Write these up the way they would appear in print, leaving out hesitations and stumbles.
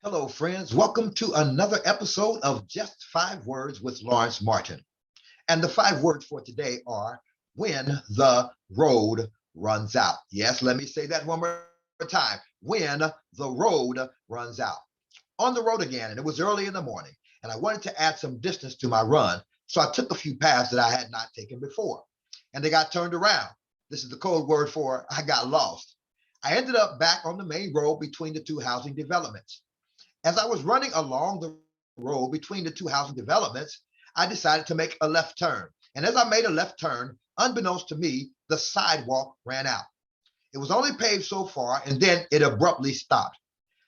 Hello, friends. Welcome to another episode of Just Five Words with Lawrence Martin. And the five words for today are when the road runs out. Yes, let me say that one more time. When the road runs out. On the road again, and it was early in the morning, and I wanted to add some distance to my run. So I took a few paths that I had not taken before, and they got turned around. This is the code word for I got lost. I ended up back on the main road between the two housing developments. As I was running along the road between the two housing developments, I decided to make a left turn. And as I made a left turn, unbeknownst to me, the sidewalk ran out. It was only paved so far, and then it abruptly stopped.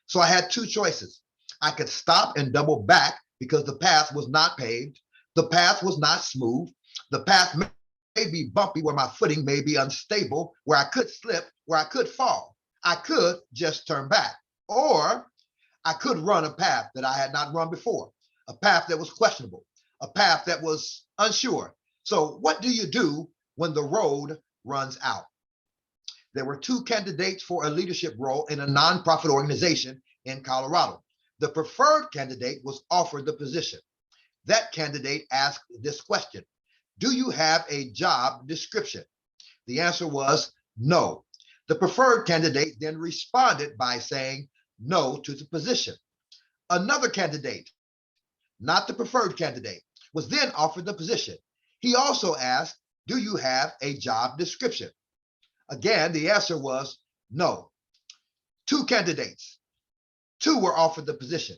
So I had two choices. I could stop and double back because the path was not paved, the path was not smooth, the path may be bumpy where my footing may be unstable, where I could slip, where I could fall. I could just turn back. Or I could run a path that I had not run before, a path that was questionable, a path that was unsure. So, what do you do when the road runs out? There were two candidates for a leadership role in a nonprofit organization in Colorado. The preferred candidate was offered the position. That candidate asked this question: do you have a job description? The answer was no. The preferred candidate then responded by saying no to the position. Another candidate, not the preferred candidate, was then offered the position. He also asked, do you have a job description? Again, the answer was no. Two candidates, two were offered the position.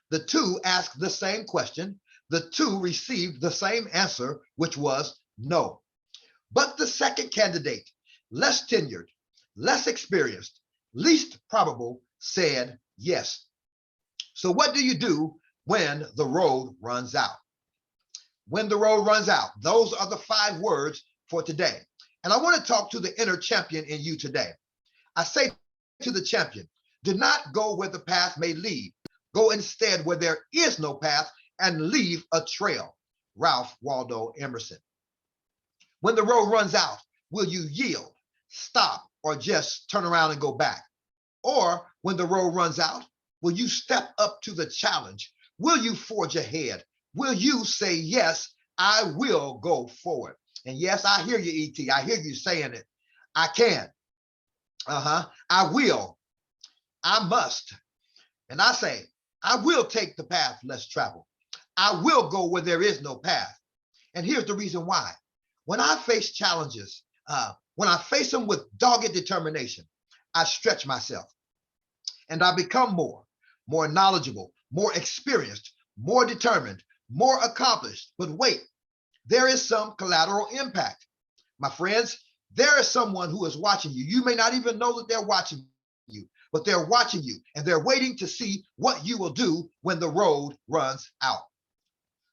The two asked the same question. The two received the same answer, which was no. But the second candidate, less tenured, less experienced, least probable, said yes. So, what do you do when the road runs out? When the road runs out, those are the five words for today. And I want to talk to the inner champion in you today. I say to the champion, do not go where the path may lead. Go instead where there is no path and leave a trail. Ralph Waldo Emerson. When the road runs out, will you yield, stop, or just turn around and go back? Or when the road runs out, will you step up to the challenge? Will you forge ahead? Will you say, yes, I will go forward? And yes, I hear you, E.T. I hear you saying it. I can. I will. I must. And I say, I will take the path less traveled. I will go where there is no path. And here's the reason why. When I face challenges, when I face them with dogged determination, I stretch myself and I become more knowledgeable, more experienced, more determined, more accomplished. But wait, there is some collateral impact. My friends, there is someone who is watching you. You may not even know that they're watching you, but they're watching you and they're waiting to see what you will do when the road runs out.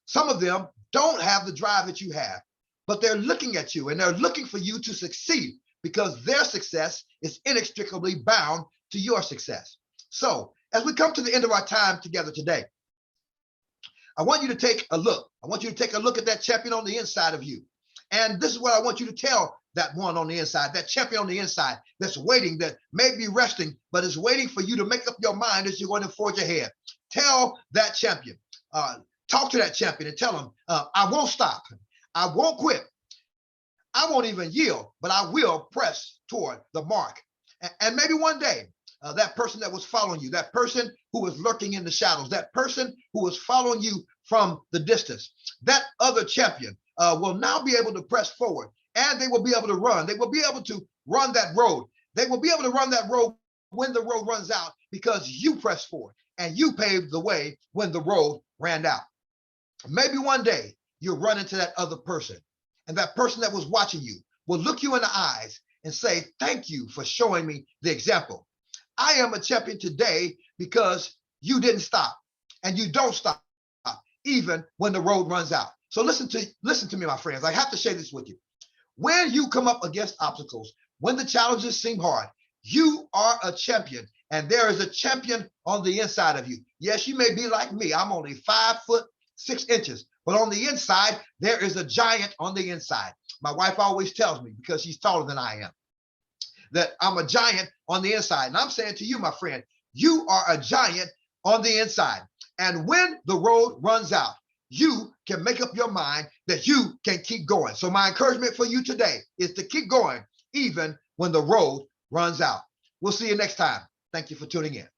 Some of them don't have the drive that you have, but they're looking at you and they're looking for you to succeed because their success is inextricably bound to your success. So, as we come to the end of our time together today, I want you to take a look. I want you to take a look at that champion on the inside of you. And this is what I want you to tell that one on the inside, that champion on the inside that's waiting, that may be resting, but is waiting for you to make up your mind as you're going to forge ahead. Tell that champion, talk to that champion and tell him, I won't stop. I won't quit. I won't even yield, but I will press toward the mark. And maybe one day, that person that was following you, that person who was lurking in the shadows, that person who was following you from the distance, that other champion will now be able to press forward and they will be able to run. They will be able to run that road. They will be able to run that road when the road runs out because you pressed forward and you paved the way when the road ran out. Maybe one day you'll run into that other person and that person that was watching you will look you in the eyes and say, thank you for showing me the example. I am a champion today because you didn't stop and you don't stop even when the road runs out. So listen to me, my friends. I have to share this with you. When you come up against obstacles, when the challenges seem hard, you are a champion and there is a champion on the inside of you. Yes, you may be like me. I'm only 5'6", but on the inside, there is a giant on the inside. My wife always tells me, because she's taller than I am, that I'm a giant on the inside. And I'm saying to you, my friend, you are a giant on the inside. And when the road runs out, you can make up your mind that you can keep going. So my encouragement for you today is to keep going even when the road runs out. We'll see you next time. Thank you for tuning in.